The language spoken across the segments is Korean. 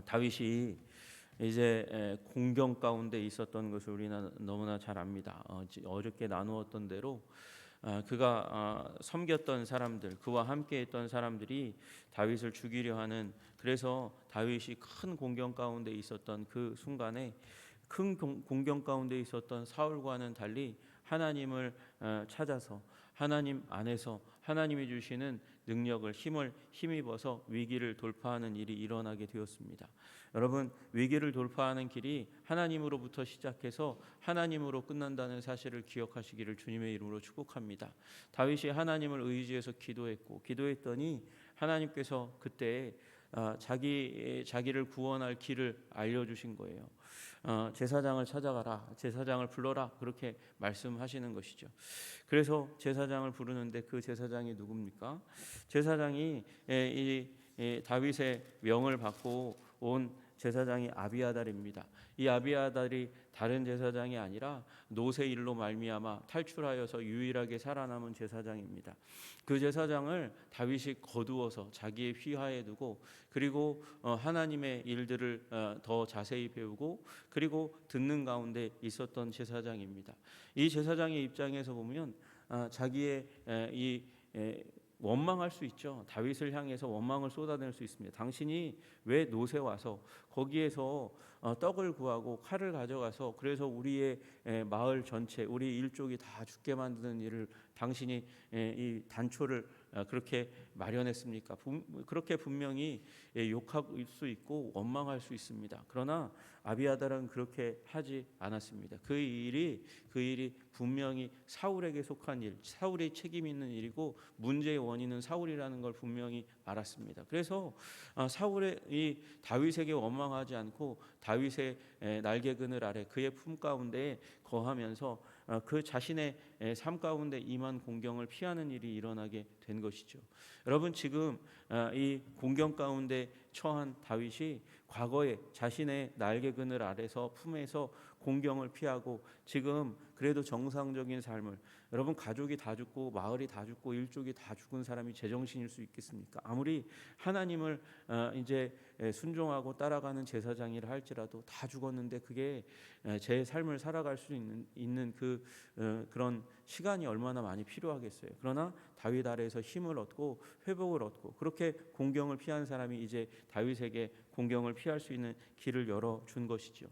다윗이 이제 공경 가운데 있었던 것을 우리는 너무나 잘 압니다. 어저께 나누었던 대로 그가 섬겼던 사람들, 그와 함께했던 사람들이 다윗을 죽이려 하는, 그래서 다윗이 큰 공경 가운데 있었던 그 순간에 큰 공경 가운데 있었던 사울과는 달리 하나님을 찾아서 하나님 안에서 하나님이 주시는 능력을 힘을 힘입어서 위기를 돌파하는 일이 일어나게 되었습니다. 여러분, 위기를 돌파하는 길이 하나님으로부터 시작해서 하나님으로 끝난다는 사실을 기억하시기를 주님의 이름으로 축복합니다. 다윗이 하나님을 의지해서 기도했더니 하나님께서 그때 자기를 구원할 길을 알려주신 거예요. 제사장을 찾아가라, 제사장을 불러라, 그렇게 말씀하시는 것이죠. 그래서 제사장을 부르는데 그 제사장이 누굽니까? 제사장이 이 다윗의 명을 받고 온 제사장이 아비아달입니다. 이 아비아달이 다른 제사장이 아니라 노새 일로 말미암아 탈출하여서 유일하게 살아남은 제사장입니다. 그 제사장을 다윗이 거두어서 자기의 휘하에 두고, 그리고 하나님의 일들을 더 자세히 배우고 그리고 듣는 가운데 있었던 제사장입니다. 이 제사장의 입장에서 보면 자기의 이 원망할 수 있죠. 다윗을 향해서 원망을 쏟아낼 수 있습니다. 당신이 왜 노새 와서 거기에서 떡을 구하고 칼을 가져가서 그래서 우리의 마을 전체, 우리 일족이 다 죽게 만드는 일을 당신이 이 단초를 그렇게 마련했습니까? 그렇게 분명히 욕할 수 있고 원망할 수 있습니다. 그러나 아비아달은 그렇게 하지 않았습니다. 그 일이 분명히 사울에게 속한 일, 사울의 책임 있는 일이고 문제의 원인은 사울이라는 걸 분명히 알았습니다. 그래서 사울의 이 다윗에게 원망하지 않고 다윗의 날개 그늘 아래 그의 품 가운데 거하면서 그 자신의 삶 가운데 임한 공경을 피하는 일이 일어나게 된 것이죠. 여러분, 지금 이 공경 가운데 처한 다윗이 과거에 자신의 날개 그늘 아래서 품에서 공경을 피하고 지금 그래도 정상적인 삶을, 여러분, 가족이 다 죽고 마을이 다 죽고 일족이 다 죽은 사람이 제정신일 수 있겠습니까? 아무리 하나님을 이제 순종하고 따라가는 제사장이라 할지라도 다 죽었는데 그게 제 삶을 살아갈 수 있는 그런 시간이 얼마나 많이 필요하겠어요. 그러나 다윗 아래에서 힘을 얻고 회복을 얻고 그렇게 공경을 피한 사람이 이제 다윗에게 공경을 피할 수 있는 길을 열어준 것이죠.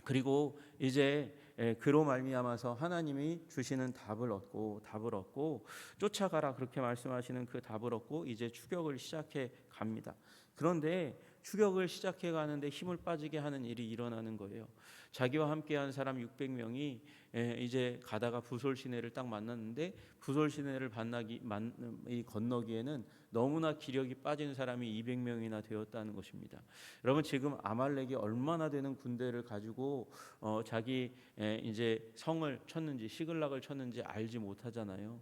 그리고 이제 그로 말미암아서 하나님이 주시는 답을 얻고 쫓아가라, 그렇게 말씀하시는 그 답을 얻고 이제 추격을 시작해 갑니다. 그런데 추격을 시작해 가는데 힘을 빠지게 하는 일이 일어나는 거예요. 자기와 함께한 사람 600명이 이제 가다가 부솔 시내를 딱 만났는데 부솔 시내를 건너기에는 너무나 기력이 빠진 사람이 200명이나 되었다는 것입니다. 여러분, 지금 아말렉이 얼마나 되는 군대를 가지고 자기 이제 성을 쳤는지 시글락을 쳤는지 알지 못하잖아요.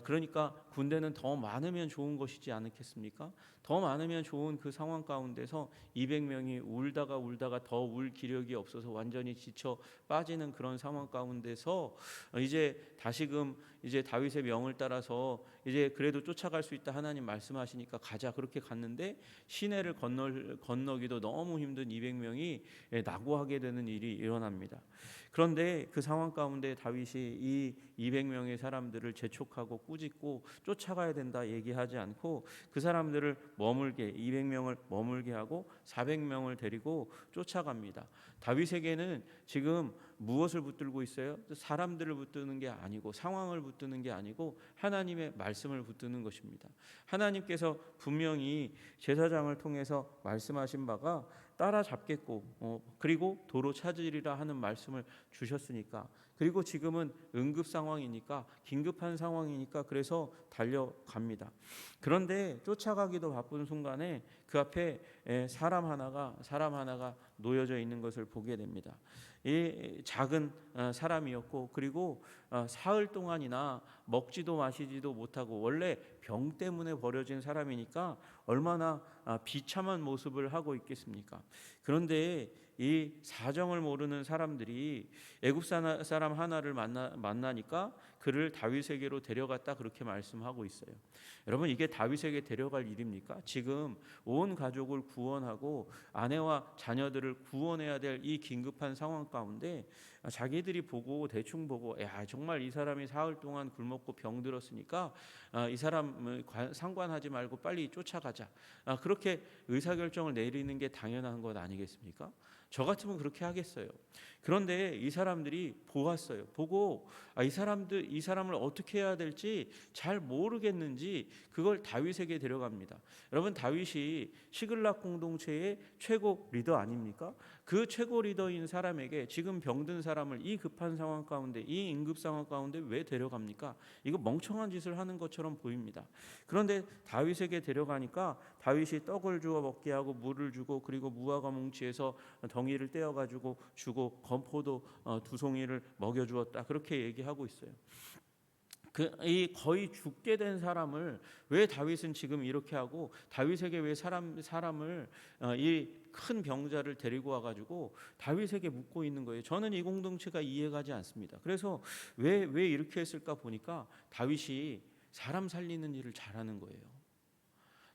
그러니까 군대는 더 많으면 좋은 것이지 않겠습니까? 더 많으면 좋은 그 상황 가운데서 200명이 울다가 더 울 기력이 없어서 완전히 지쳐 빠지는 그런 상황 가운데서 이제 다시금 이제 다윗의 명을 따라서 이제 그래도 쫓아갈 수 있다, 하나님 말씀하시니까 가자, 그렇게 갔는데 시내를 건너기도 너무 힘든 200명이 낙오하게 되는 일이 일어납니다. 그런데 그 상황 가운데 다윗이 이 200명의 사람들을 재촉하고 꾸짖고 쫓아가야 된다 얘기하지 않고 그 사람들을 200명을 머물게 하고 400명을 데리고 쫓아갑니다. 다윗에게는 지금 무엇을 붙들고 있어요? 사람들을 붙드는 게 아니고 상황을 붙드는 게 아니고 하나님의 말씀을 붙드는 것입니다. 하나님께서 분명히 제사장을 통해서 말씀하신 바가 따라잡겠고 그리고 도로 찾으리라 하는 말씀을 주셨으니까, 그리고 지금은 응급 상황이니까, 긴급한 상황이니까 그래서 달려갑니다. 그런데 쫓아가기도 바쁜 순간에 그 앞에 사람 하나가 놓여져 있는 것을 보게 됩니다. 이 작은 사람이었고 그리고 사흘 동안이나 먹지도 마시지도 못하고 원래 병 때문에 버려진 사람이니까 얼마나 비참한 모습을 하고 있겠습니까? 그런데 이 사정을 모르는 사람들이 애굽 사람 하나를 만나니까 그를 다윗에게로 데려갔다 그렇게 말씀하고 있어요. 여러분, 이게 다윗에게 데려갈 일입니까? 지금 온 가족을 구원하고 아내와 자녀들을 구원해야 될 이 긴급한 상황 가운데 자기들이 보고 대충 보고 야 정말 이 사람이 사흘 동안 굶었고 병들었으니까 이 사람 상관하지 말고 빨리 쫓아가자, 그렇게 의사결정을 내리는 게 당연한 것 아니겠습니까? 저 같으면 그렇게 하겠어요. 그런데 이 사람들이 보았어요. 보고 이 사람을 어떻게 해야 될지 잘 모르겠는지 그걸 다윗에게 데려갑니다. 여러분, 다윗이 시글락 공동체의 최고 리더 아닙니까? 그 최고 리더인 사람에게 지금 병든 사람을 이 급한 상황 가운데, 이 응급 상황 가운데 왜 데려갑니까? 이거 멍청한 짓을 하는 것처럼 보입니다. 그런데 다윗에게 데려가니까 다윗이 떡을 주어 먹게 하고 물을 주고 그리고 무화과 뭉치에서 덩이를 떼어가지고 주고 건포도 2송이를 먹여주었다 그렇게 얘기하고 있어요. 이 거의 죽게 된 사람을 왜 다윗은 지금 이렇게 하고 다윗에게 왜 사람을 이 큰 병자를 데리고 와가지고 다윗에게 묻고 있는 거예요. 저는 이 공동체가 이해가지 않습니다. 그래서 왜 이렇게 했을까 보니까 다윗이 사람 살리는 일을 잘하는 거예요.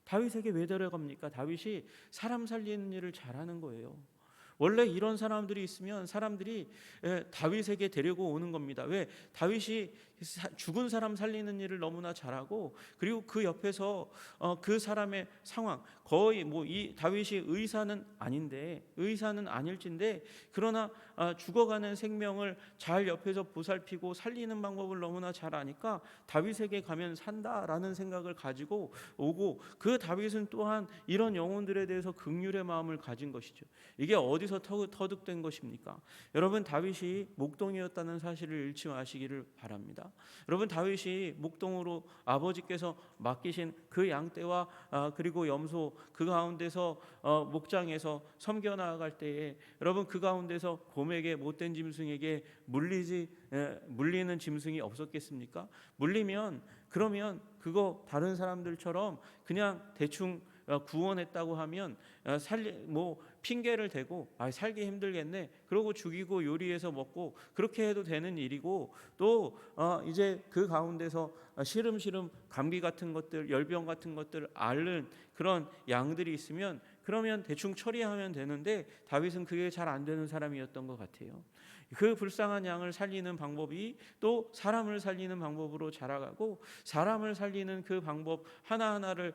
다윗에게 왜 데려갑니까? 다윗이 사람 살리는 일을 잘하는 거예요. 원래 이런 사람들이 있으면 사람들이 다윗에게 데리고 오는 겁니다. 왜? 다윗이 죽은 사람 살리는 일을 너무나 잘하고 그리고 그 옆에서 그 사람의 상황, 거의 이 다윗이 의사는 아닐진데 그러나 죽어가는 생명을 잘 옆에서 보살피고 살리는 방법을 너무나 잘 아니까 다윗에게 가면 산다라는 생각을 가지고 오고, 그 다윗은 또한 이런 영혼들에 대해서 긍휼의 마음을 가진 것이죠. 이게 어디서 터득된 것입니까? 여러분, 다윗이 목동이었다는 사실을 잃지 마시기를 바랍니다. 여러분, 다윗이 목동으로 아버지께서 맡기신 그 양떼와 그리고 염소 그 가운데서 목장에서 섬겨 나아갈 때에 여러분, 그 가운데서 곰에게 못된 짐승에게 물리는 짐승이 없었겠습니까? 물리면 그러면 그거 다른 사람들처럼 그냥 대충 구원했다고 하면 핑계를 대고 살기 힘들겠네 그러고 죽이고 요리해서 먹고 그렇게 해도 되는 일이고, 또 이제 그 가운데서 시름시름 감기 같은 것들, 열병 같은 것들 앓는 그런 양들이 있으면 그러면 대충 처리하면 되는데 다윗은 그게 잘 안 되는 사람이었던 것 같아요. 그 불쌍한 양을 살리는 방법이 또 사람을 살리는 방법으로 자라가고, 사람을 살리는 그 방법 하나하나를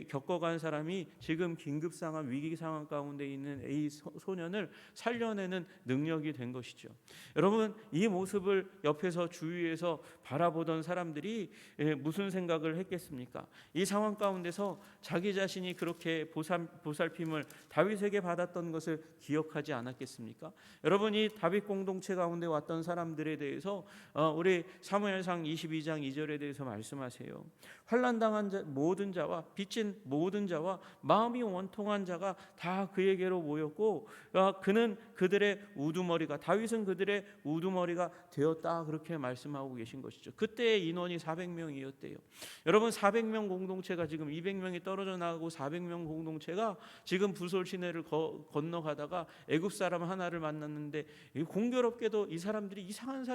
겪어간 사람이 지금 긴급 상황, 위기 상황 가운데 있는 이 소년을 살려내는 능력이 된 것이죠. 여러분, 이 모습을 옆에서 주위에서 바라보던 사람들이 무슨 생각을 했겠습니까? 이 상황 가운데서 자기 자신이 그렇게 보살핌을 다윗에게 받았던 것을 기억하지 않았겠습니까? 여러분, 이 다윗 공동체 가운데 왔던 사람들에 대해서 우리 사무엘상 22장 2절에 대해서 말씀하세요. 환난당한 모든 자와 빚진 모든 자와 마음이 원통한 자가 다 그에게로 모였고 그는 그들의 우두머리가, 다윗은 그들의 우두머리가 되었다 그렇게 말씀하고 계신 것이죠. 그때의 인원이 400명이었대요. 여러분, 400명 공동체가 지금 200명이 떨어져 나가고 400명 공동체가 지금 부솔 시내를 건너가다가 애굽 사람 하나를 만났는데 공교롭게도 이 사람들이 이상한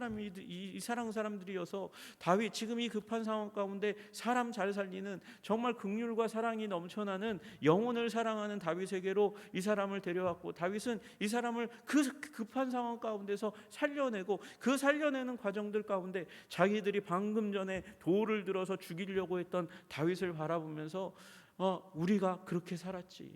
사람들이어서 다윗 지금 이 급한 상황 가운데 사람 잘 살리는 정말 긍휼과 사랑이 넘쳐나는 영혼을 사랑하는 다윗에게로 이 사람을 데려왔고, 다윗은 이 사람을 그 급한 상황 가운데서 살려내고 그 살려내는 과정들 가운데 자기들이 방금 전에 돌을 들어서 죽이려고 했던 다윗을 바라보면서 우리가 그렇게 살았지,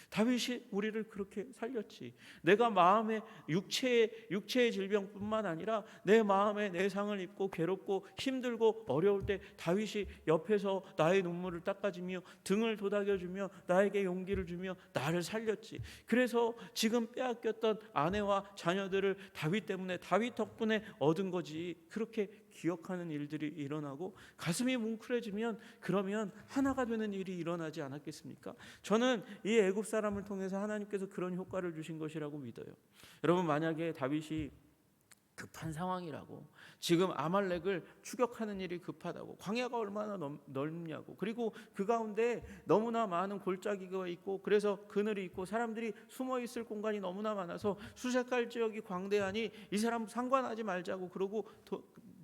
다윗이 우리를 그렇게 살렸지. 내가 마음의 육체의 질병뿐만 아니라 내 마음에 내상을 입고 괴롭고 힘들고 어려울 때 다윗이 옆에서 나의 눈물을 닦아주며 등을 도닥여주며 나에게 용기를 주며 나를 살렸지. 그래서 지금 빼앗겼던 아내와 자녀들을 다윗 때문에, 다윗 덕분에 얻은 거지. 그렇게 기억하는 일들이 일어나고 가슴이 뭉클해지면 그러면 하나가 되는 일이 일어나지 않았겠습니까? 저는 이 애굽 사람을 통해서 하나님께서 그런 효과를 주신 것이라고 믿어요. 여러분, 만약에 다윗이 급한 상황이라고. 지금 아말렉을 추격하는 일이 급하다고. 광야가 얼마나 넓냐고. 그리고 그 가운데 너무나 많은 골짜기가 있고, 그래서 그늘이 있고, 사람들이 숨어 있을 공간이 너무나 많아서 수색할 지역이 광대하니 이 사람 상관하지 말자고. 그러고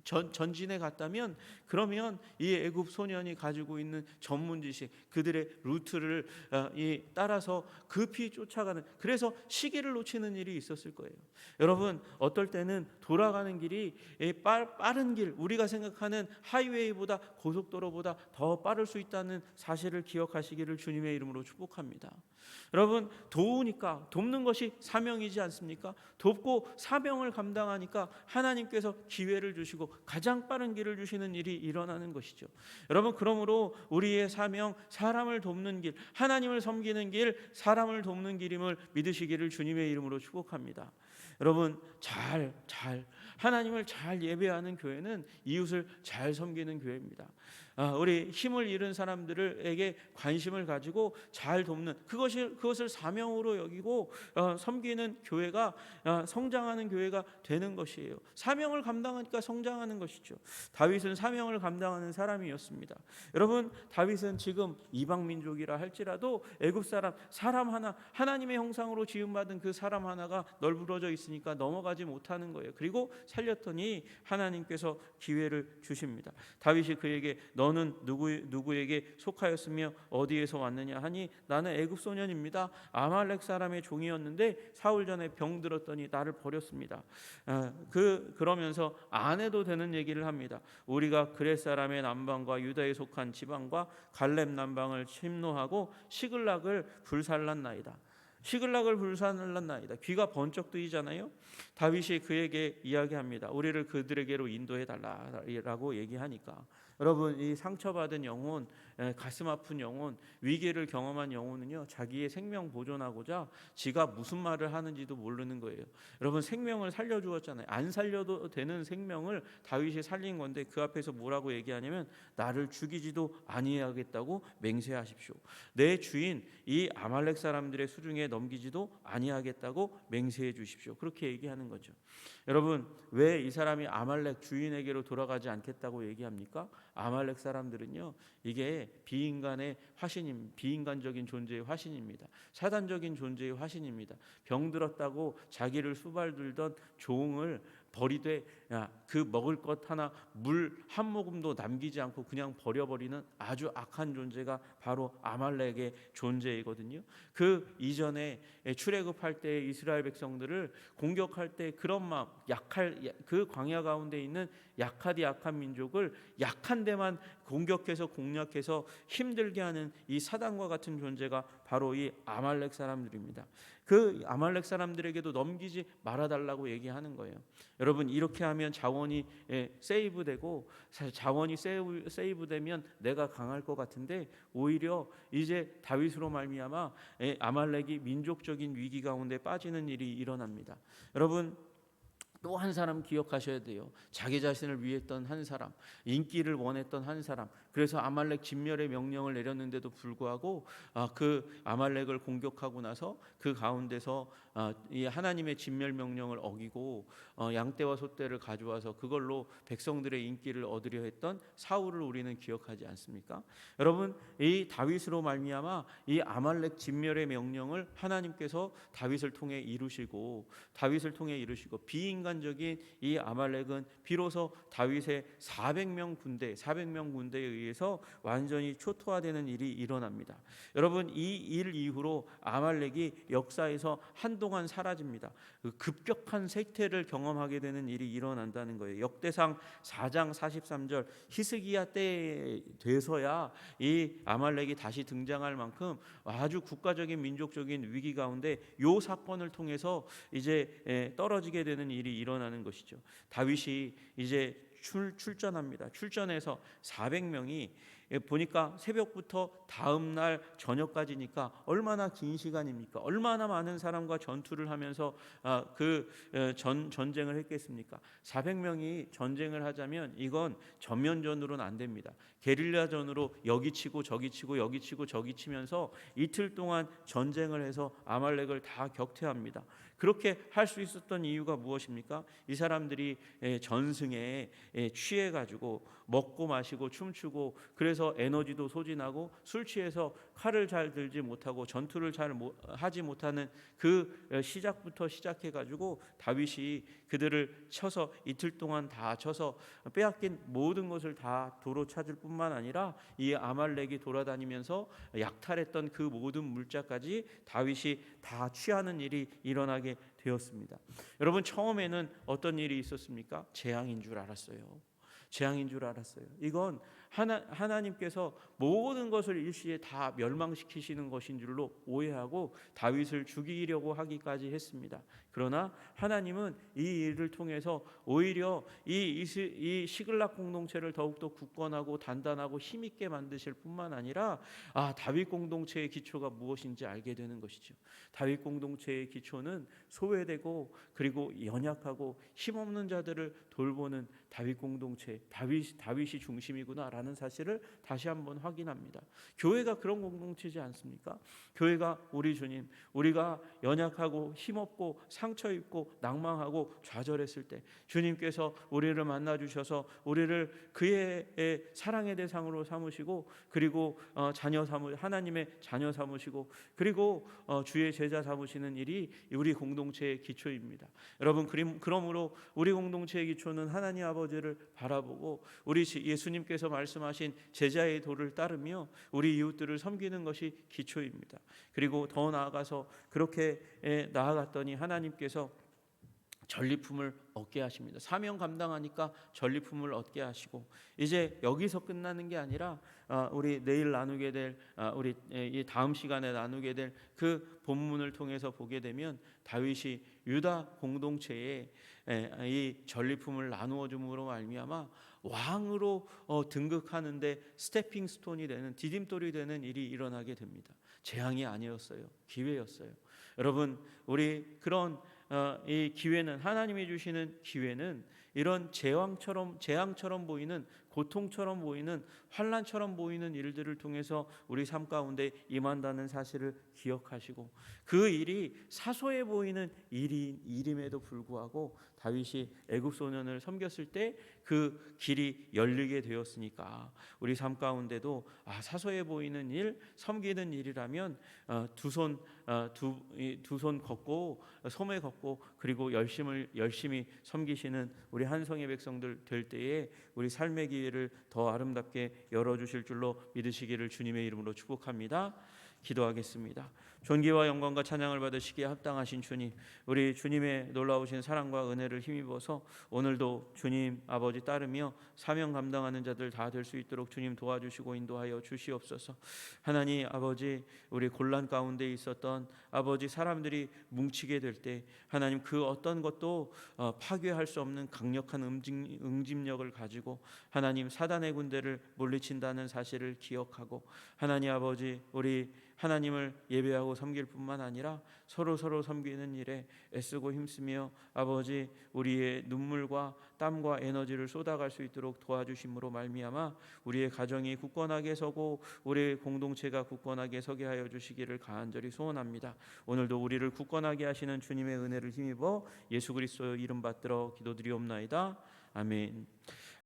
전진에 갔다면, 그러면 이 애굽 소년이 가지고 있는 전문 지식, 그들의 루트를 따라서 급히 쫓아가는, 그래서 시기를 놓치는 일이 있었을 거예요. 여러분, 어떨 때는 돌아가는 길이 빠른 길, 우리가 생각하는 하이웨이보다, 고속도로보다 더 빠를 수 있다는 사실을 기억하시기를 주님의 이름으로 축복합니다. 여러분, 도우니까, 돕는 것이 사명이지 않습니까? 돕고 사명을 감당하니까 하나님께서 기회를 주시고 가장 빠른 길을 주시는 일이 일어나는 것이죠. 여러분, 그러므로 우리의 사명, 사람을 돕는 길, 하나님을 섬기는 길, 사람을 돕는 길임을 믿으시기를 주님의 이름으로 축복합니다. 여러분, 하나님을 잘 예배하는 교회는 이웃을 잘 섬기는 교회입니다. 우리 힘을 잃은 사람들에게 관심을 가지고 잘 돕는, 그것을 사명으로 여기고 섬기는 교회가 성장하는 교회가 되는 것이에요. 사명을 감당하니까 성장하는 것이죠. 다윗은 사명을 감당하는 사람이었습니다. 여러분, 다윗은 지금 이방 민족이라 할지라도 애굽 사람 하나, 하나님의 형상으로 지음받은 그 사람 하나가 널브러져 있으니까 넘어가지 못하는 거예요. 그리고 살렸더니 하나님께서 기회를 주십니다. 다윗이 그에게 너는 누구에게 속하였으며 어디에서 왔느냐 하니 나는 애굽 소년입니다. 아말렉 사람의 종이었는데 사울 전에 병 들었더니 나를 버렸습니다. 그러면서 안 해도 되는 얘기를 합니다. 우리가 그렛 사람의 남방과 유다에 속한 지방과 갈렙 남방을 침노하고 시글락을 불살랐나이다. 시글락을 불살랐나이다. 귀가 번쩍 뜨이잖아요. 다윗이 그에게 이야기합니다. 우리를 그들에게로 인도해 달라라고 얘기하니까, 여러분, 이 상처받은 영혼, 가슴 아픈 영혼, 위기를 경험한 영혼은요, 자기의 생명 보존하고자 지가 무슨 말을 하는지도 모르는 거예요. 여러분, 생명을 살려주었잖아요. 안 살려도 되는 생명을 다윗이 살린 건데 그 앞에서 뭐라고 얘기하냐면 나를 죽이지도 아니하겠다고 맹세하십시오. 내 주인 이 아말렉 사람들의 수중에 넘기지도 아니하겠다고 맹세해 주십시오. 그렇게 얘기하는 거죠. 여러분, 왜 이 사람이 아말렉 주인에게로 돌아가지 않겠다고 얘기합니까? 아말렉 사람들은요, 이게 비인간의 비인간적인 존재의 화신입니다. 사단적인 존재의 화신입니다. 병들었다고 자기를 수발들던 종을 버리되 그 먹을 것 하나, 물 한 모금도 남기지 않고 그냥 버려버리는 아주 악한 존재가 바로 아말렉의 존재이거든요. 그 이전에 출애굽할 때 이스라엘 백성들을 공격할 때 그런 마음, 그 광야 가운데 있는 약한 민족을 약한 데만 공격해서 공략해서 힘들게 하는 이 사단과 같은 존재가 바로 이 아말렉 사람들입니다. 그 아말렉 사람들에게도 넘기지 말아달라고 얘기하는 거예요. 여러분, 이렇게 하면 자원이 세이브되고, 자원이 세이브되면 내가 강할 것 같은데 오히려 이제 다윗으로 말미암아 아말렉이 민족적인 위기 가운데 빠지는 일이 일어납니다. 여러분, 또 한 사람 기억하셔야 돼요. 자기 자신을 위했던 한 사람, 인기를 원했던 한 사람. 그래서 아말렉 진멸의 명령을 내렸는데도 불구하고 그 아말렉을 공격하고 나서 그 가운데서 이 하나님의 진멸 명령을 어기고 양떼와 소떼를 가져와서 그걸로 백성들의 인기를 얻으려 했던 사울을 우리는 기억하지 않습니까? 여러분, 이 다윗으로 말미암아 이 아말렉 진멸의 명령을 하나님께서 다윗을 통해 이루시고 비인간적인 이 아말렉은 비로소 다윗의 400명 군대에 의해서 완전히 초토화되는 일이 일어납니다. 여러분, 이 일 이후로 아말렉이 역사에서 한동안 사라집니다. 그 급격한 쇠퇴를 경험하게 되는 일이 일어난다는 거예요. 역대상 4장 43절 히스기야 때에 돼서야 이 아말렉이 다시 등장할 만큼 아주 국가적인 민족적인 위기 가운데 요 사건을 통해서 이제 떨어지게 되는 일이 일어나는 것이죠. 다윗이 이제 출전합니다. 출전해서 400명이 보니까 새벽부터 다음 날 저녁까지니까 얼마나 긴 시간입니까? 얼마나 많은 사람과 전투를 하면서 전쟁을 했겠습니까? 400명이 전쟁을 하자면 이건 전면전으로는 안 됩니다. 게릴라전으로 여기 치고 저기 치고 여기 치고 저기 치면서 이틀 동안 전쟁을 해서 아말렉을 다 격퇴합니다. 그렇게 할 수 있었던 이유가 무엇입니까? 이 사람들이 전승에 취해 가지고 먹고 마시고 춤추고, 그래서 에너지도 소진하고 술 취해서 칼을 잘 들지 못하고 전투를 잘 하지 못하는 그 시작부터 시작해 가지고 다윗이 그들을 쳐서 이틀 동안 다 쳐서 빼앗긴 모든 것을 다 도로 찾을 뿐만 아니라 이 아말렉이 돌아다니면서 약탈했던 그 모든 물자까지 다윗이 다 취하는 일이 일어나게 되었습니다. 여러분, 처음에는 어떤 일이 있었습니까? 재앙인 줄 알았어요. 재앙인 줄 알았어요. 이건 하나님께서 모든 것을 일시에 다 멸망시키시는 것인 줄로 오해하고 다윗을 죽이려고 하기까지 했습니다. 그러나 하나님은 이 일을 통해서 오히려 이 시글락 공동체를 더욱더 굳건하고 단단하고 힘있게 만드실 뿐만 아니라 다윗 공동체의 기초가 무엇인지 알게 되는 것이죠. 다윗 공동체의 기초는 소외되고 그리고 연약하고 힘없는 자들을 돌보는 다윗 공동체, 다윗이 중심이구나라는 사실을 다시 한번 확인합니다. 교회가 그런 공동체지 않습니까? 교회가 우리 주님, 우리가 연약하고 힘없고 상처 입고 낭망하고 좌절했을 때 주님께서 우리를 만나 주셔서 우리를 그의 사랑의 대상으로 삼으시고, 그리고 하나님의 자녀 삼으시고, 그리고 주의 제자 삼으시는 일이 우리 공동체의 기초입니다. 여러분, 그러므로 우리 공동체의 기초는 하나님 아버지를 바라보고 우리 예수님께서 말씀하신 제자의 도를 따르며 우리 이웃들을 섬기는 것이 기초입니다. 그리고 더 나아가서 그렇게 나아갔더니 하나님께서 전리품을 얻게 하십니다. 사명 감당하니까 전리품을 얻게 하시고, 이제 여기서 끝나는 게 아니라 우리 내일 나누게 될 우리 이 다음 시간에 나누게 될 그 본문을 통해서 보게 되면 다윗이 유다 공동체에 이 전리품을 나누어 줌으로 말미암아 왕으로 등극하는데 스태핑 스톤이 되는, 디딤돌이 되는 일이 일어나게 됩니다. 재앙이 아니었어요. 기회였어요. 여러분, 우리 그런 이 기회는, 하나님이 주시는 기회는 이런 재앙처럼 보이는, 고통처럼 보이는, 환난처럼 보이는 일들을 통해서 우리 삶 가운데 임한다는 사실을 기억하시고, 그 일이 사소해 보이는 일임에도 불구하고 다윗이 애굽 소년을 섬겼을 때 그 길이 열리게 되었으니까 우리 삶 가운데도 사소해 보이는 일, 섬기는 일이라면 두 손 걷고 소매 걷고 그리고 열심히 섬기시는 우리 한성의 백성들 될 때에 우리 삶의 기회를 더 아름답게 열어주실 줄로 믿으시기를 주님의 이름으로 축복합니다. 기도하겠습니다. 존귀와 영광과 찬양을 받으시기에 합당하신 주님, 우리 주님의 놀라우신 사랑과 은혜를 힘입어서 오늘도 주님 아버지 따르며 사명 감당하는 자들 다 될 수 있도록 주님 도와주시고 인도하여 주시옵소서. 하나님 아버지, 우리 곤란 가운데 있었던 아버지 사람들이 뭉치게 될 때 하나님 그 어떤 것도 파괴할 수 없는 강력한 응집력을 가지고 하나님 사단의 군대를 물리친다는 사실을 기억하고, 하나님 아버지, 우리 하나님을 예배하고 섬길 뿐만 아니라 서로 섬기는 일에 애쓰고 힘쓰며 아버지 우리의 눈물과 땀과 에너지를 쏟아갈 수 있도록 도와주심으로 말미암아 우리의 가정이 굳건하게 서고 우리의 공동체가 굳건하게 서게 하여 주시기를 간절히 소원합니다. 오늘도 우리를 굳건하게 하시는 주님의 은혜를 힘입어 예수 그리스도의 이름 받들어 기도드리옵나이다. 아멘.